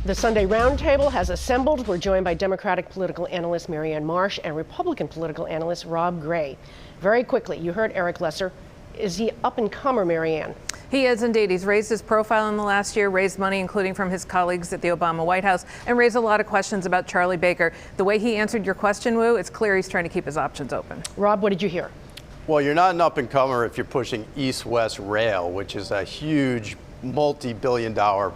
The Sunday Roundtable has assembled. We're joined by Democratic political analyst Marianne Marsh and Republican political analyst Rob Gray. Very quickly, you heard Eric Lesser. Is he up-and-comer, Marianne? He is indeed. He's raised his profile in the last year, raised money, including from his colleagues at the Obama White House, and raised a lot of questions about Charlie Baker. The way he answered your question, Wu, it's clear he's trying to keep his options open. Rob, what did you hear? Well, you're not an up-and-comer if you're pushing East-West Rail, which is a huge multi-billion-dollar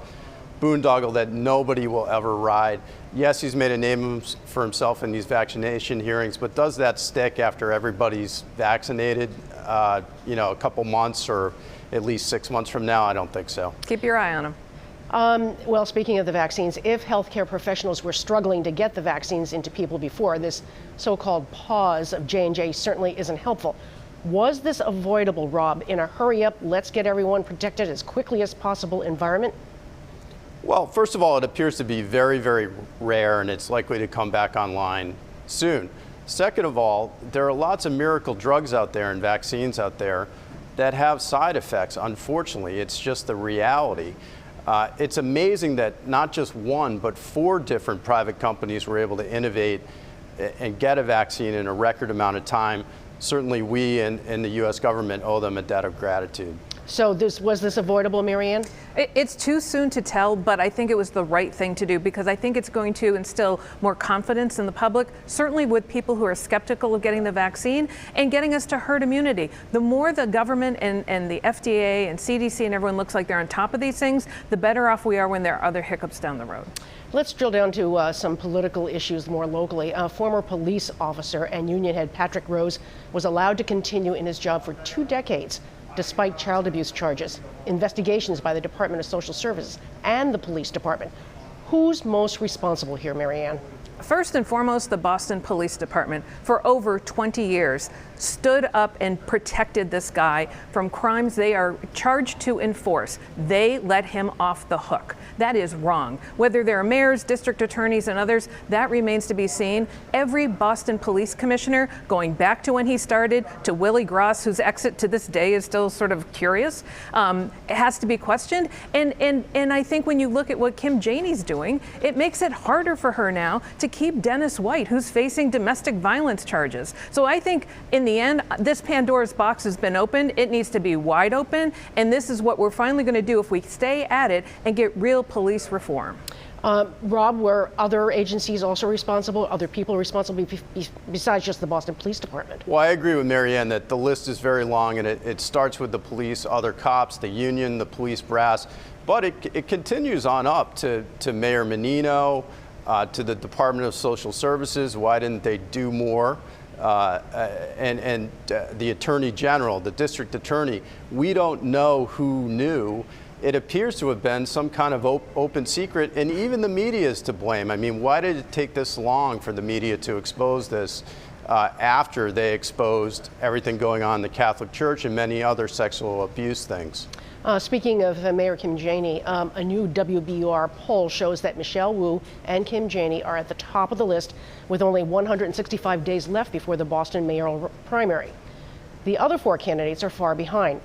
boondoggle that nobody will ever ride. Yes, he's made a name for himself in these vaccination hearings, but does that stick after everybody's vaccinated, a couple months or at least 6 months from now? I don't think so. Keep your eye on him. Well, speaking of the vaccines, if healthcare professionals were struggling to get the vaccines into people before, this so-called pause of J&J certainly isn't helpful. Was this avoidable, Rob, in a hurry-up, let's get everyone protected as quickly as possible environment? Well, first of all, it appears to be very, very rare, and it's likely to come back online soon. Second of all, there are lots of miracle drugs out there and vaccines out there that have side effects. Unfortunately, it's just the reality. It's amazing that not just one, but 4 different private companies were able to innovate and get a vaccine in a record amount of time. Certainly we and the U.S. government owe them a debt of gratitude. So was this avoidable, Marianne? It's too soon to tell, but I think it was the right thing to do because I think it's going to instill more confidence in the public, certainly with people who are skeptical of getting the vaccine and getting us to herd immunity. The more the government and the FDA and CDC and everyone looks like they're on top of these things, the better off we are when there are other hiccups down the road. Let's drill down to some political issues more locally. Former police officer and union head Patrick Rose was allowed to continue in his job for 2 decades. Despite child abuse charges, investigations by the Department of Social Services and the police department. Who's most responsible here, Marianne? First and foremost, the Boston Police Department, for over 20 years, stood up and protected this guy from crimes they are charged to enforce. They let him off the hook. That is wrong. Whether there are mayors, district attorneys, and others, that remains to be seen. Every Boston police commissioner, going back to when he started, to Willie Gross, whose exit to this day is still sort of curious, it has to be questioned. And I think when you look at what Kim Janey's doing, it makes it harder for her now to keep Dennis White, who's facing domestic violence charges. So I think in the end, this Pandora's box has been opened. It needs to be wide open. And this is what we're finally going to do if we stay at it and get real police reform. Rob, were other agencies also responsible, other people responsible besides just the Boston Police Department? Well, I agree with Marianne that the list is very long, and it starts with the police, other cops, the union, the police brass, but it continues on up to Mayor Menino, to the Department of Social Services. Why didn't they do more? And the Attorney General, the District Attorney. We don't know who knew. It appears to have been some kind of open secret, and even the media is to blame. I mean, why did it take this long for the media to expose this after they exposed everything going on in the Catholic Church and many other sexual abuse things? Speaking of Mayor Kim Janey, a new WBUR poll shows that Michelle Wu and Kim Janey are at the top of the list with only 165 days left before the Boston mayoral primary. The other 4 candidates are far behind.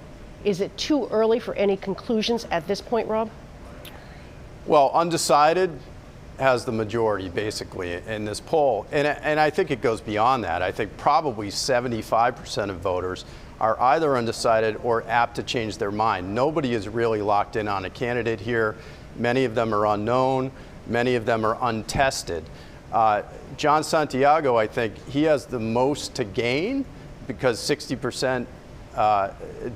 Is it too early for any conclusions at this point, Rob? Well, undecided has the majority, basically, in this poll. And I think it goes beyond that. I think probably 75% of voters are either undecided or apt to change their mind. Nobody is really locked in on a candidate here. Many of them are unknown. Many of them are untested. John Santiago, I think, he has the most to gain because 60%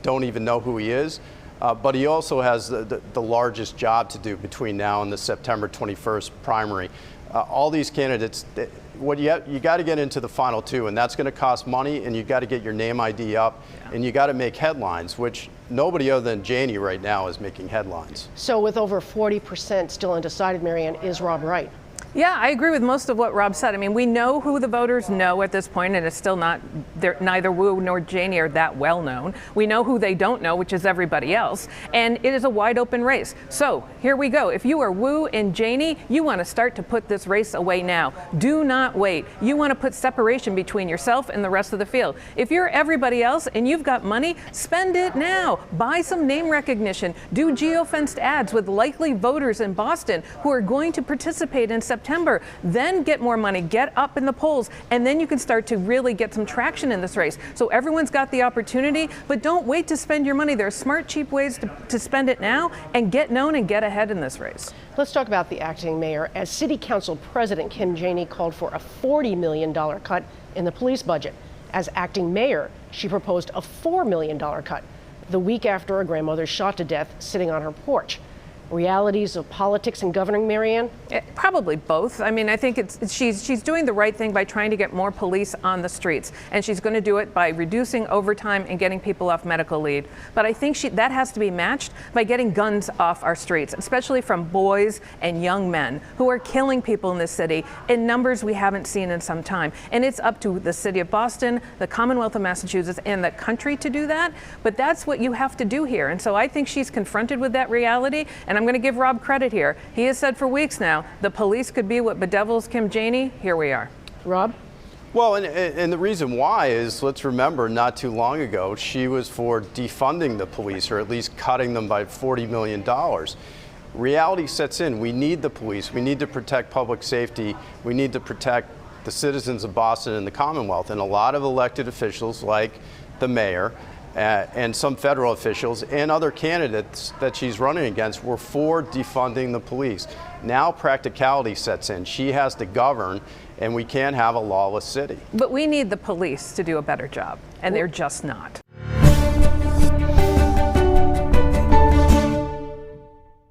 don't even know who he is. But he also has the largest job to do between now and the September 21st primary. All these candidates, you got to get into the final 2, and that's going to cost money, and you got to get your name ID up, and you got to make headlines, which nobody other than Janey right now is making headlines. So with over 40% still undecided, Marianne, is Rob right? Yeah, I agree with most of what Rob said. I mean, we know who the voters know at this point, and it's still not, neither Wu nor Janey are that well known. We know who they don't know, which is everybody else, and it is a wide open race. So here we go. If you are Wu and Janey, you want to start to put this race away now. Do not wait. You want to put separation between yourself and the rest of the field. If you're everybody else and you've got money, spend it now. Buy some name recognition. Do geofenced ads with likely voters in Boston who are going to participate in September. Then get more money, get up in the polls, and then you can start to really get some traction in this race. So everyone's got the opportunity, but don't wait to spend your money. There are smart, cheap ways to spend it now and get known and get ahead in this race. Let's talk about the acting mayor. As City Council President Kim Janey called for a $40 million cut in the police budget. As acting mayor, she proposed a $4 million cut the week after a grandmother shot to death sitting on her porch. Realities of politics and governing, Marianne? Probably both. I mean, I think she's doing the right thing by trying to get more police on the streets, and she's going to do it by reducing overtime and getting people off medical leave. But I think that has to be matched by getting guns off our streets, especially from boys and young men who are killing people in this city in numbers we haven't seen in some time. And it's up to the city of Boston, the Commonwealth of Massachusetts, and the country to do that. But that's what you have to do here. And so I think she's confronted with that reality. And I'm going to give Rob credit here. He has said for weeks now, the police could be what bedevils Kim Janey. Here we are. Rob? Well, and the reason why is, let's remember, not too long ago, she was for defunding the police, or at least cutting them by $40 million. Reality sets in. We need the police. We need to protect public safety. We need to protect the citizens of Boston and the Commonwealth. And a lot of elected officials, like the mayor, and some federal officials and other candidates that she's running against were for defunding the police. Now practicality sets in. She has to govern, and we can't have a lawless city. But we need the police to do a better job, and they're just not.